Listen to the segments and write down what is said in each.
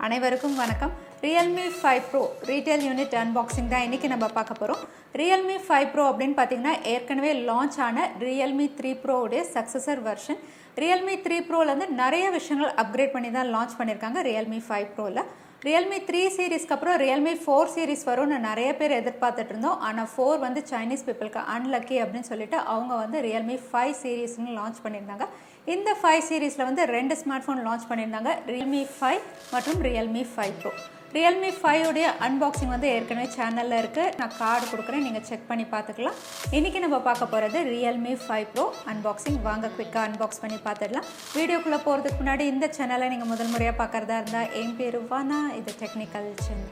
அனைவருக்கும் வணக்கம். Realme 5 Pro retail unit unboxing தான் இன்றைக்கி நம்ம பார்க்க போகிறோம். Realme 5 Pro அப்படின்னு பார்த்தீங்கன்னா ஏற்கனவே லான்ச் ஆன Realme 3 Pro உடைய சக்ஸஸர் வெர்ஷன். Realme 3 Proலேருந்து நிறைய விஷயங்கள் அப்கிரேட் பண்ணி தான் லான்ச் பண்ணியிருக்காங்க Realme 5 Proவில். Realme 3 சீரீஸ்க்கு அப்புறம் Realme 4 சீரீஸ் வரும்னு நிறைய பேர் எதிர்பார்த்துட்டு இருந்தோம். ஆனால் 4 வந்து சைனீஸ் பீப்புளுக்கு அன்லக்கி அப்படின்னு சொல்லிட்டு அவங்க வந்து Realme 5 சீரீஸ்னு லான்ச் பண்ணியிருந்தாங்க. இந்த 5 சீரீஸில் வந்து 2 ஸ்மார்ட் ஃபோன் லான்ச் பண்ணியிருந்தாங்க, Realme 5 மற்றும் Realme 5 Pro. Realme 5 உடைய அன்பாக்சிங் வந்து ஏற்கனவே சேனலில் இருக்குது, நான் கார்டு கொடுக்குறேன், நீங்கள் செக் பண்ணி பார்த்துக்கலாம். இன்றைக்கி நம்ம பார்க்க போகிறது Realme 5 Pro அன்பாக்சிங். வாங்க குவிக்காக அன்பாக்ஸ் பண்ணி பார்த்துடலாம். வீடியோக்குள்ளே போகிறதுக்கு முன்னாடி இந்த சேனலை நீங்கள் முதல் முறையாக பார்க்குறதா இருந்தால் என் பேர் வானா, இது technical channel.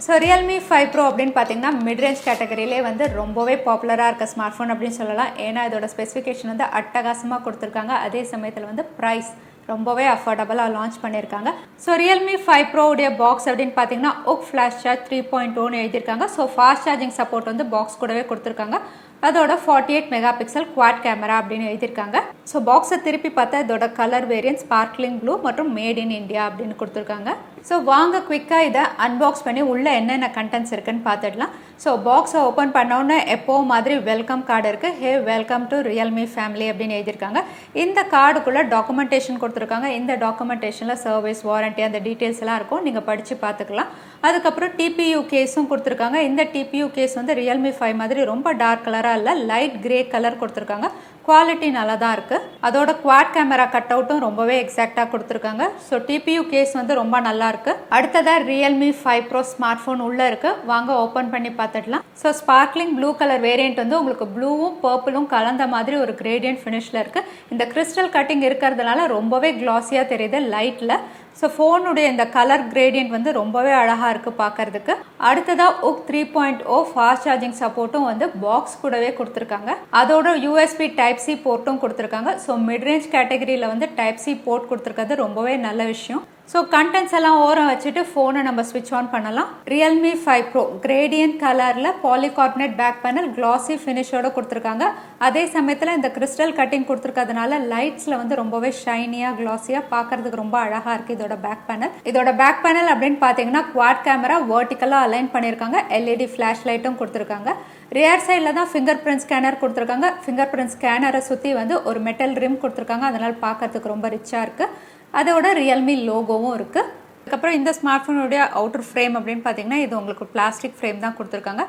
So Realme 5 Pro அப்படின்னு பார்த்தீங்கன்னா மிட்ரேஞ்ச் கேட்டகரியிலே வந்து ரொம்பவே பாப்புலராக இருக்க ஸ்மார்ட் ஃபோன் அப்படின்னு சொல்லலாம். ஏன்னா இதோட ஸ்பெசிஃபிகேஷன் வந்து அட்டகாசமாக கொடுத்துருக்காங்க. அதே சமயத்தில் வந்து ப்ரைஸ் ரொம்பவே அஃபோர்டபுளாக லான்ச் பண்ணியிருக்காங்க. ஸோ Realme 5 Pro உடைய பாக்ஸ் அப்படின்னு பார்த்தீங்கன்னா ஒக் ஃப்ளாஷ் சார்ஜ் 3.0 எழுதியிருக்காங்க. ஸோ ஃபாஸ்ட் சார்ஜிங் சப்போர்ட் வந்து பாக்ஸ் கூடவே கொடுத்துருக்காங்க. அதோட 48 மெகா பிக்சல் குவாட் கேமரா அப்படின்னு எழுதியிருக்காங்க. ஸோ பாக்ஸை திருப்பி பார்த்தா இதோட கலர் வேரியன்ட் ஸ்பார்க்லிங் ப்ளூ மற்றும் மேட் இன் இந்தியா அப்படின்னு கொடுத்துருக்காங்க. ஸோ வாங்க குவிக்காக இதை அன்பாக்ஸ் பண்ணி உள்ளே என்னென்ன கண்டென்ட்ஸ் இருக்குன்னு பார்த்துடலாம். ஸோ பாக்ஸை ஓப்பன் பண்ணோன்னே எப்போ மாதிரி வெல்கம் கார்டு இருக்குது. ஹே வெல்கம் டு Realme ஃபேமிலி அப்படின்னு எழுதியிருக்காங்க. இந்த கார்டுக்குள்ளே டாக்குமெண்டேஷன் கொடுத்துருக்காங்க. இந்த டாக்குமெண்டேஷனில் சர்வீஸ் வாரண்ட்டி அந்த டீட்டெயில்ஸ் எல்லாம் இருக்கும், நீங்கள் படித்து பார்த்துக்கலாம். அதுக்கப்புறம் டிபியூ கேஸும் கொடுத்துருக்காங்க. இந்த டிபியூ கேஸ் வந்து Realme 5 மாதிரி ரொம்ப டார்க் கலராக இல்லை, லைட் கிரே கலர் கொடுத்துருக்காங்க. குவாலிட்டி நல்லா தான் இருக்குது. அதோட குவாட் கேமரா கட் அவுட்டும் ரொம்பவே எக்ஸாக்டாக கொடுத்துருக்காங்க. ஸோ டிபியூ கேஸ் வந்து ரொம்ப நல்லா இருக்குது. அடுத்ததாக Realme 5 Pro ஸ்மார்ட் ஃபோன் உள்ளே இருக்குது, வாங்க ஓப்பன் பண்ணி பார்த்துடலாம். So sparkling blue colour variant வந்து உங்களுக்கு ப்ளூவும் பர்பிளும் கலந்த மாதிரி ஒரு கிரேடியன்ட் ஃபினிஷில் இருக்குது. இந்த கிறிஸ்டல் கட்டிங் இருக்கிறதுனால ரொம்பவே கிளாஸியாக தெரியுது லைட்டில். ஸோ ஃபோனுடைய இந்த கலர் கிரேடியன்ட் வந்து ரொம்பவே அழகாக இருக்குது பார்க்கறதுக்கு. அடுத்ததாக ஒக் 3.0 ஃபாஸ்ட் சார்ஜிங் சப்போர்ட்டும் வந்து பாக்ஸ் கூடவே கொடுத்துருக்காங்க. அதோட யூஎஸ்பி டைப் சி போர்ட்டும் கொடுத்துருக்காங்க. ஸோ மிட்ரேஞ்ச் கேட்டகரியில் வந்து டைப் சி போர்ட் கொடுத்துருக்கிறது ரொம்பவே நல்ல விஷயம். ஸோ கண்டென்ட்ஸ் எல்லாம் ஓரம் வச்சுட்டு ஃபோனை நம்ம ஸ்விட்ச் ஆன் பண்ணலாம். Realme 5 Pro கிரேடியன்ட் கலரில் பாலிகார்பனேட் பேக் பேனல் கிளாசி ஃபினிஷோட கொடுத்துருக்காங்க. அதே சமயத்தில் இந்த கிறிஸ்டல் கட்டிங் கொடுத்துருக்கிறதுனால லைட்ஸில் வந்து ரொம்பவே ஷைனியாக கிளாஸியாக பார்க்கறதுக்கு ரொம்ப அழகாக இருக்குது இதோட பேக் பேனல். இதோட பேக் பேனல் அப்படின்னு பார்த்தீங்கன்னா குவாட் கேமரா வெர்டிக்கலாக அலைன் பண்ணியிருக்காங்க. எல்இடி ஃப்ளாஷ் லைட்டும் கொடுத்துருக்காங்க. ரியர் சைடில் தான் ஃபிங்கர் பிரிண்ட் ஸ்கேனர் கொடுத்துருக்காங்க. ஃபிங்கர் பிரிண்ட் ஸ்கேனரை சுற்றி வந்து ஒரு மெட்டல் ரிம் கொடுத்துருக்காங்க, அதனால் பார்க்கறதுக்கு ரொம்ப ரிச்சாக இருக்குது. அதோட Realme லோகோவும் இருக்குது. அதுக்கப்புறம் இந்த ஸ்மார்ட் ஃபோனுடைய அவுட்டர் ஃப்ரேம் அப்படின்னு பார்த்தீங்கன்னா இது உங்களுக்கு பிளாஸ்டிக் ஃப்ரேம் தான் கொடுத்துருக்காங்க.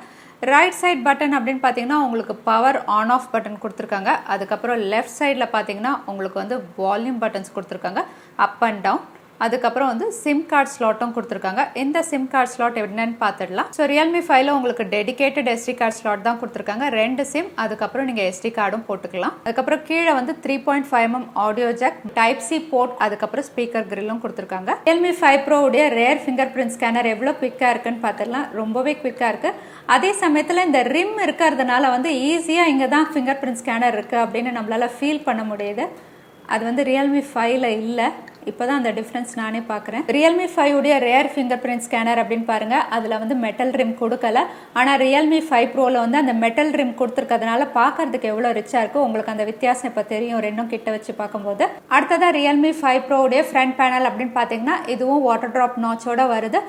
ரைட் சைட் பட்டன் அப்படின்னு பார்த்தீங்கன்னா உங்களுக்கு பவர் ஆன் ஆஃப் பட்டன் கொடுத்துருக்காங்க. அதுக்கப்புறம் லெஃப்ட் சைடில் பார்த்தீங்கன்னா உங்களுக்கு வந்து வால்யூம் பட்டன்ஸ் கொடுத்துருக்காங்க, அப் அண்ட் டவுன். அதுக்கப்புறம் வந்து சிம் கார்டு ஸ்லாட்டும் கொடுத்துருக்காங்க. இந்த சிம் கார்டு ஸ்லாட் என்னன்னு பார்த்துடலாம். ஸோ Realme 5ல உங்களுக்கு டெடிகேட்டட் எஸ்டி கார்டு ஸ்லாட் தான் கொடுத்துருக்காங்க, 2 சிம். அதுக்கப்புறம் நீங்கள் எஸ்டி கார்டும் போட்டுக்கலாம். அதுக்கப்புறம் கீழே வந்து 3.5mm audio jack, type C port, அதுக்கப்புறம் ஸ்பீக்கர் கிரில்லும் கொடுத்துருக்காங்க. Realme 5 Pro உடைய ரேர் ஃபிங்கர் பிரிண்ட் ஸ்கேனர் எவ்வளோ குவிக்காக இருக்குன்னு பார்த்துடலாம். ரொம்பவே குவிக்காக இருக்குது. அதே சமயத்தில் இந்த ரிம் இருக்கிறதுனால வந்து ஈஸியாக இங்கே தான் ஃபிங்கர் பிரிண்ட் ஸ்கேனர் இருக்குது அப்படின்னு நம்மளால் ஃபீல் பண்ண முடியுது. அது வந்து Realme 5ல இல்லை. இப்போ தான் அந்த டிஃப்ரென்ஸ் நானே பார்க்குறேன். Realme 5 உடைய ரேர் ஃபிங்கர் பிரிண்ட் ஸ்கேனர் அப்படின்னு பாருங்கள், அதில் வந்து மெட்டல் ரிம் கொடுக்கல. ஆனால் Realme 5 Proவில் வந்து அந்த மெட்டல் ரிம் கொடுத்துருக்கிறதுனால பார்க்கறதுக்கு எவ்வளோ ரிச்சாக இருக்கும். உங்களுக்கு அந்த வித்தியாசம் இப்போ தெரியும் ரெண்டும் கிட்ட வச்சு பார்க்கும்போது. அடுத்ததாக Realme 5 Pro உடைய ஃப்ரண்ட் பேனல் அப்படின்னு பார்த்தீங்கன்னா இதுவும் வாட்டர் ட்ராப் நாச்சோட வருது.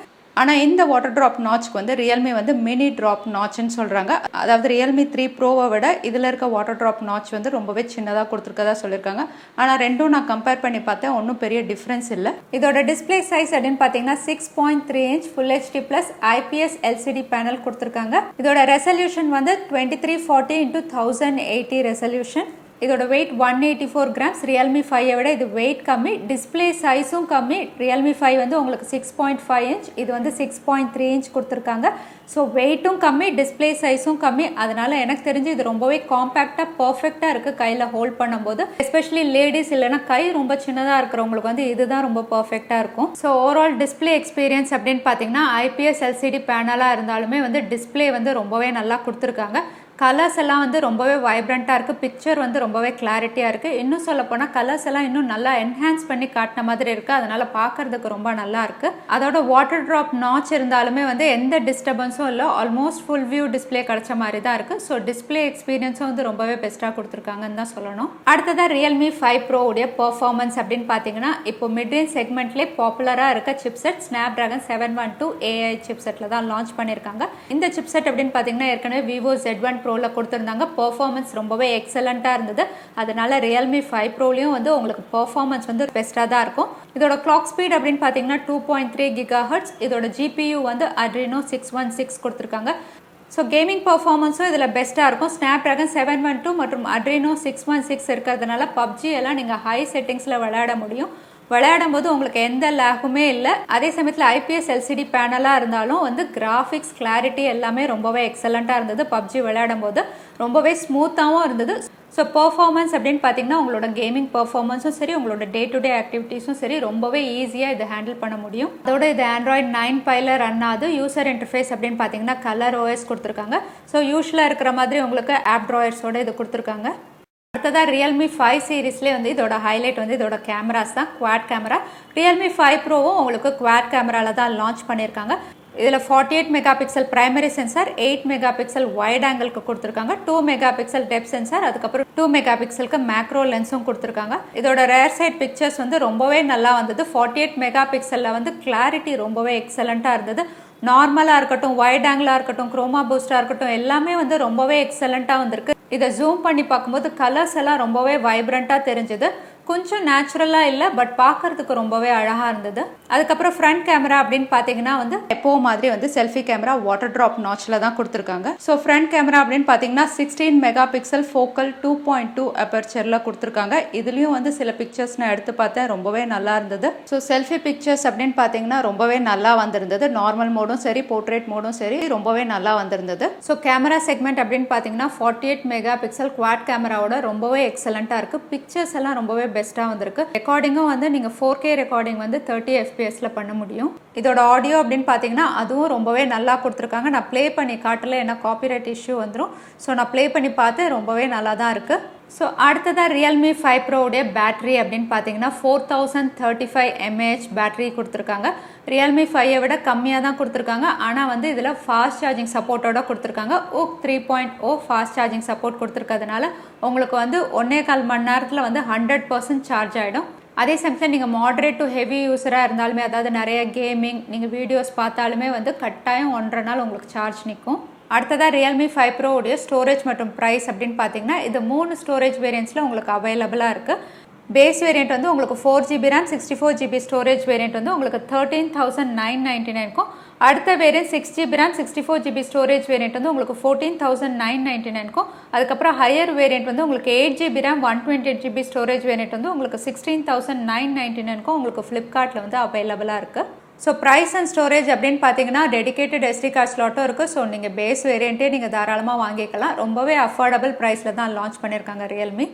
ஆனால் இந்த வாட்டர் ட்ராப் நாச்சுக்கு வந்து Realme வந்து மினி ட்ராப் நாச்சுன்னு சொல்கிறாங்க. அதாவது Realme 3 Proவை விட இதில் இருக்க வாட்டர் ட்ராப் நாச் வந்து ரொம்பவே சின்னதாக கொடுத்துருக்கதா சொல்லியிருக்காங்க. ஆனால் ரெண்டும் நான் கம்பேர் பண்ணி பார்த்தேன், ஒன்றும் பெரிய டிஃப்ரென்ஸ் இல்லை. இதோட டிஸ்பிளே சைஸ் அப்படின்னு பார்த்தீங்கன்னா 6.3 inch full HD plus IPS LCD panel கொடுத்துருக்காங்க. இதோட ரெசல்யூஷன் வந்து 2340x1080 ரெசல்யூஷன். இதோட வெயிட் 184 கிராம்ஸ். Realme 5 விட இது வெயிட் கம்மி, டிஸ்பிளே சைஸும் கம்மி. Realme 5 வந்து உங்களுக்கு 6.5 inch, இது வந்து 6.3 inch கொடுத்துருக்காங்க. ஸோ வெயிட்டும் கம்மி, டிஸ்பிளே சைஸும் கம்மி. அதனால எனக்கு தெரிஞ்சு இது ரொம்பவே காம்பேக்டாக பர்ஃபெக்டாக இருக்குது கையில் ஹோல்ட் பண்ணும்போது. எஸ்பெஷலி லேடிஸ் இல்லைன்னா கை ரொம்ப சின்னதாக இருக்கிறவங்களுக்கு வந்து இதுதான் ரொம்ப பர்ஃபெக்டாக இருக்கும். ஸோ ஓவரால் டிஸ்பிளே எக்ஸ்பீரியன்ஸ் அப்படின்னு பார்த்தீங்கன்னா ஐபிஎஸ் எல்சிடி பேனலாக இருந்தாலுமே வந்து டிஸ்பிளே வந்து ரொம்பவே நல்லா கொடுத்துருக்காங்க. கலர்ஸ் எல்லாம் வந்து ரொம்பவே வைப்ரண்ட்டாக இருக்குது. பிக்சர் வந்து ரொம்பவே கிளாரிட்டியாக இருக்குது. இன்னும் சொல்லப்போனால் கலர்ஸ் எல்லாம் இன்னும் நல்லா என்ஹான்ஸ் பண்ணி காட்டின மாதிரி இருக்குது. அதனால் பார்க்குறதுக்கு ரொம்ப நல்லா இருக்குது. அதோட வாட்டர் ட்ராப் நாச் இருந்தாலுமே வந்து எந்த டிஸ்டர்பன்ஸும் இல்லை. ஆல்மோஸ்ட் ஃபுல் வியூ டிஸ்பிளே கிடைச்ச மாதிரி தான் இருக்குது. ஸோ டிஸ்பிளே எக்ஸ்பீரியன்ஸும் வந்து ரொம்பவே பெஸ்ட்டாக கொடுத்துருக்காங்கன்னு தான் சொல்லணும். அடுத்ததாக Realme 5 Pro உடைய பெர்ஃபார்மன்ஸ் அப்படின்னு பார்த்தீங்கன்னா இப்போ மிட்ரேஞ்ச் செக்மெண்ட்லேயே பாப்புலராக இருக்க சிப்செட் Snapdragon 712 AI சிப்செட்டில் தான் லான்ச் பண்ணியிருக்காங்க. இந்த சிப்செட் அப்படின்னு பார்த்தீங்கன்னா ஏற்கனவே Vivo Z1 ப்ரோவில் கொடுத்துருந்தாங்க. பெர்ஃபார்மன்ஸ் ரொம்பவே எக்ஸலண்ட்டாக இருந்தது. அதனால Realme 5 ப்ரோலையும் வந்து உங்களுக்கு பெர்ஃபார்மன்ஸ் வந்து பெஸ்ட்டாக தான் இருக்கும். இதோட கிளாக் ஸ்பீட் அப்படின்னு பார்த்தீங்கன்னா 2.3 GHz. இதோட GPU வந்து Adreno 616 கொடுத்துருக்காங்க. ஸோ கேமிங் பர்ஃபார்மன்ஸும் இதில் பெஸ்ட்டாக இருக்கும். Snapdragon 712 மற்றும் Adreno 616 இருக்கிறதுனால PUBG எல்லாம் நீங்கள் ஹை செட்டிங்ஸில் விளையாட முடியும். விளையாடும் போது உங்களுக்கு எந்த லேகுமே இல்லை. அதே சமயத்தில் IPS LCD பேனலாக இருந்தாலும் வந்து கிராஃபிக்ஸ் கிளாரிட்டி எல்லாமே ரொம்பவே எக்ஸலண்ட்டாக இருந்தது. PUBG விளையாடும் போது ரொம்பவே ஸ்மூத்தாகவும் இருந்தது. ஸோ பெர்ஃபார்மன்ஸ் அப்படின்னு பார்த்தீங்கன்னா உங்களோட கேமிங் பெர்ஃபார்மன்ஸும் சரி, உங்களோட டே டு டே ஆக்டிவிட்டீஸும் சரி ரொம்பவே ஈஸியாக இதை ஹேண்டில் பண்ண முடியும். அதோட இது Android 9 Pieல ரன் ஆகுது. யூசர் இன்டர்ஃபேஸ் அப்படின்னு பார்த்தீங்கன்னா கலர் OS கொடுத்துருக்காங்க. ஸோ யூஸ்வலாக இருக்கிற மாதிரி உங்களுக்கு ஆப் ட்ராயர்ஸோட இது கொடுத்துருக்காங்க. அடுத்ததாக Realme 5 சீரீஸ்லேயே வந்து இதோட ஹைலைட் வந்து இதோட கேமராஸ் தான், குவாட் கேமரா. Realme 5 ப்ரோவும் உங்களுக்கு குவாட் கேமராவில் தான் லான்ச் பண்ணியிருக்காங்க. இதில் 48 mega pixel primary sensor, 8 mega pixel wide ஆங்கிளுக்கு கொடுத்துருக்காங்க, 2 மெகா பிக்சல் டெப்த் சென்சார், அதுக்கப்புறம் 2 மெகா பிக்சலுக்கு மேக்ரோ லென்ஸும் கொடுத்துருக்காங்க. இதோட ரேர் சைட் பிக்சர்ஸ் வந்து ரொம்பவே நல்லா வந்தது. 48 மெகா பிக்சலில் வந்து கிளாரிட்டி ரொம்பவே எக்ஸலண்ட்டாக இருந்தது. நார்மலாக இருக்கட்டும், வைட் ஆங்கிளாக இருக்கட்டும், குரோமா பூஸ்டாக இருக்கட்டும், எல்லாமே வந்து ரொம்பவே எக்ஸலண்ட்டாக வந்திருக்கு. இதை ஜூம் பண்ணி பார்க்கும்போது கலர்ஸ் எல்லாம் ரொம்பவே வைப்ரண்ட்டாக தெரிஞ்சுது. கொஞ்சம் நேச்சுரலாக இல்லை, பட் பார்க்கறதுக்கு ரொம்பவே அழகாக இருந்தது. அதுக்கப்புறம் ஃப்ரண்ட் கேமரா அப்படின்னு பார்த்தீங்கன்னா வந்து எப்போ மாதிரி வந்து செல்ஃபி கேமரா வாட்டர் ட்ராப் நாச்சில் தான் கொடுத்துருக்காங்க. ஸோ ஃப்ரண்ட் கேமரா அப்படின்னு பார்த்தீங்கன்னா 16 மெகா பிக்சல் ஃபோக்கல் 2.2 அப்பர்ச்சரில் கொடுத்துருக்காங்க. இதுலேயும் வந்து சில பிக்சர்ஸ் நான் எடுத்து பார்த்தேன், ரொம்பவே நல்லா இருந்தது. ஸோ செல்ஃபி பிக்சர்ஸ் அப்படின்னு பார்த்தீங்கன்னா ரொம்பவே நல்லா வந்திருந்தது. நார்மல் மோடும் சரி, போர்ட்ரேட் மோடும் சரி, ரொம்பவே நல்லா வந்திருந்தது. ஸோ கேமரா செக்மெண்ட் அப்படின்னு பார்த்தீங்கன்னா 48 மெகா பிக்சல் குவாட் கேமராவோட ரொம்பவே எக்ஸலண்ட்டாக இருக்குது. பிக்சர்ஸ் எல்லாம் ரொம்பவே பெஸ்ட்டாக வந்திருக்கு. ரெக்கார்டிங்கும் வந்து நீங்கள் 4K ரெக்கார்டிங் வந்து 30 FPSல பண்ண முடியும். இதோட ஆடியோ அப்படின்னு பார்த்தீங்கன்னா அதுவும் ரொம்பவே நல்லா கொடுத்துருக்காங்க. நான் ப்ளே பண்ணி காட்டல, ஏன்னா காப்பிரைட் இஷ்யூ வந்துடும். ஸோ நான் ப்ளே பண்ணி பார்த்து ரொம்பவே நல்லா தான் இருக்குது. ஸோ அடுத்ததாக Realme 5 Pro உடைய பேட்டரி அப்படின்னு பார்த்தீங்கன்னா 4035 mAh பேட்டரி கொடுத்துருக்காங்க. Realme 5 விட கம்மியாக தான் கொடுத்துருக்காங்க. ஆனால் வந்து இதில் ஃபாஸ்ட் சார்ஜிங் சப்போர்ட்டோட கொடுத்துருக்காங்க. OOC 3.0 ஃபாஸ்ட் சார்ஜிங் சப்போர்ட் கொடுத்துருக்கிறதுனால உங்களுக்கு வந்து 1.25 மணி நேரத்தில் வந்து 100% சார்ஜ் ஆகிடும். அதே சமயத்தில் நீங்கள் மாடரேட் டு ஹெவி யூஸராக இருந்தாலுமே, அதாவது நிறைய கேமிங் நீங்கள் வீடியோஸ் பார்த்தாலுமே வந்து கட்டாயம் 1.5 நாள் உங்களுக்கு சார்ஜ் நிற்கும். அடுத்ததாக Realme 5 Pro உடைய ஸ்டோரேஜ் மற்றும் ப்ரைஸ் அப்படின்னு பார்த்தீங்கன்னா இது 3 ஸ்டோரேஜ் வேரியன்ட்ஸில் உங்களுக்கு அவைலபிளாக இருக்குது. பேஸ் வேரியண்ட் வந்து உங்களுக்கு 4GB RAM 64GB storage variant வந்து உங்களுக்கு 13,999க்கும், அடுத்த variant 6GB RAM 64GB storage variant வந்து உங்களுக்கு 14,999க்கும், அதுக்கப்புறம் ஹையர் வேரியண்ட் வந்து உங்களுக்கு 8GB RAM 128GB storage variant வந்து உங்களுக்கு 16,999க்கும் உங்களுக்கு ஃப்ளிப்கார்ட்டில் வந்து அவைலபிளாக இருக்குது. ஸோ ப்ரைஸ் அண்ட் ஸ்டோரேஜ் அப்படின்னு பார்த்தீங்கன்னா டெடிகேட்டட் SD கார்ட் ஸ்லாட்டும் இருக்குது. ஸோ நீங்கள் பேஸ் வேரியண்ட்டே நீங்கள் தாராளமாக வாங்கிக்கலாம். ரொம்பவே அஃபோர்டபுள் ப்ரைஸில் தான் லான்ச் பண்ணியிருக்காங்க Realme.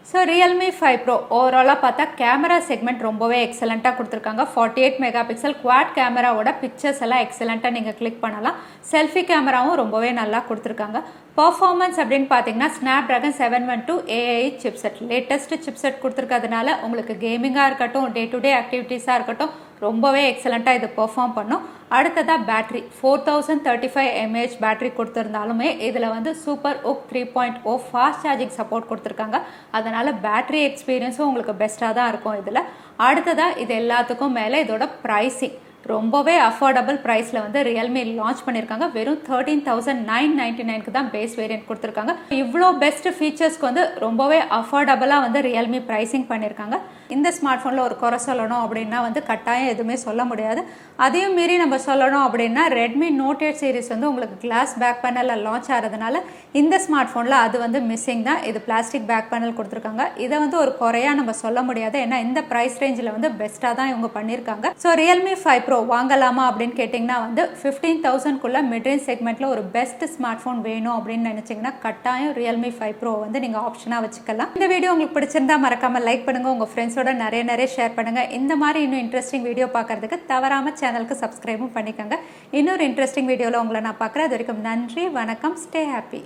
ஸோ Realme 5 Pro ஓவராலாக பார்த்தா கேமரா செக்மெண்ட் ரொம்பவே எக்ஸலண்ட்டாக கொடுத்துருக்காங்க. 48 மெகா பிக்சல் குவாட் கேமராவோட பிக்சர்ஸ் எல்லாம் எக்ஸலண்ட்டாக நீங்கள் கிளிக் பண்ணலாம். செல்ஃபி கேமராவும் ரொம்பவே நல்லா கொடுத்துருக்காங்க. பர்ஃபார்மன்ஸ் அப்படின்னு பார்த்தீங்கன்னா Snapdragon 712 AI chipset latest chipset கொடுத்துருக்கிறதுனால உங்களுக்கு கேமிங்காக இருக்கட்டும், டே டு டே ஆக்டிவிட்டீஸாக இருக்கட்டும் ரொம்பவே எக்ஸலண்ட்டாக இது பெர்ஃபார்ம் பண்ணும். அடுத்ததாக பேட்டரி 4035 mAh பேட்டரி கொடுத்துருந்தாலுமே இதில் வந்து super OOC 3.0 fast charging support கொடுத்துருக்காங்க. அதனால் பேட்டரி எக்ஸ்பீரியன்ஸும் உங்களுக்கு பெஸ்ட்டாக தான் இருக்கும் இதில். அடுத்ததாக இது எல்லாத்துக்கும் மேலே இதோட ப்ரைஸிங் ரொம்பவே அஃபோர்டபுள் ப்ரைஸில் வந்து Realme லான்ச் பண்ணியிருக்காங்க. வெறும் 13,999க்கு தான் பேஸ் வேரியன்ட் கொடுத்துருக்காங்க. இவ்வளோ பெஸ்ட் ஃபீச்சர்ஸ்க்கு வந்து ரொம்பவே அஃபோர்டபுளாக வந்து Realme ப்ரைஸிங் பண்ணியிருக்காங்க. இந்த ஸ்மார்ட் ஃபோனில் ஒரு குறை சொல்லணும் அப்படின்னா வந்து கட்டாயம் எதுவுமே சொல்ல முடியாது. அதையும் மீறி நம்ம சொல்லணும் அப்படின்னா Redmi Note 8 சீரிஸ் வந்து உங்களுக்கு கிளாஸ் பேக் பேனலில் லான்ச் ஆகிறதுனால இந்த ஸ்மார்ட் ஃபோனில் அது வந்து மிஸ்ஸிங் தான். இது பிளாஸ்டிக் பேக் பேனல் கொடுத்துருக்காங்க. இதை வந்து ஒரு குறையாக நம்ம சொல்ல முடியாது, ஏன்னா இந்த ப்ரைஸ் ரேஞ்சில் வந்து பெஸ்ட்டாக தான் இவங்க பண்ணியிருக்காங்க. ஸோ Realme 5 Pro வாங்கலாமா அப்படின்னு கேட்டிங்கன்னா வந்து 15,000க்குள்ள மிட்ரேஞ்ச் செக்மெண்ட்டில் ஒரு பெஸ்ட் ஸ்மார்ட் ஃபோன் வேணும் அப்படின்னு நினச்சிங்கன்னா கட்டாயம் Realme 5 Pro வந்து நீங்கள் ஆப்ஷனாக வச்சுக்கலாம். இந்த வீடியோ உங்களுக்கு பிடிச்சிருந்தா மறக்காமல் லைக் பண்ணுங்கள், உங்கள் ஃப்ரெண்ட்ஸோட நிறைய ஷேர் பண்ணுங்கள். இந்த மாதிரி இன்னும் இன்ட்ரெஸ்டிங் வீடியோ பார்க்கறதுக்கு தவறாமல் சேனலுக்கு சப்ஸ்கிரைபும் பண்ணிக்கோங்க. இன்னொரு இன்ட்ரெஸ்டிங் வீடியோவில் உங்களை நான் பார்க்குறேன். அது வரைக்கும் நன்றி, வணக்கம், ஸ்டே ஹாப்பி.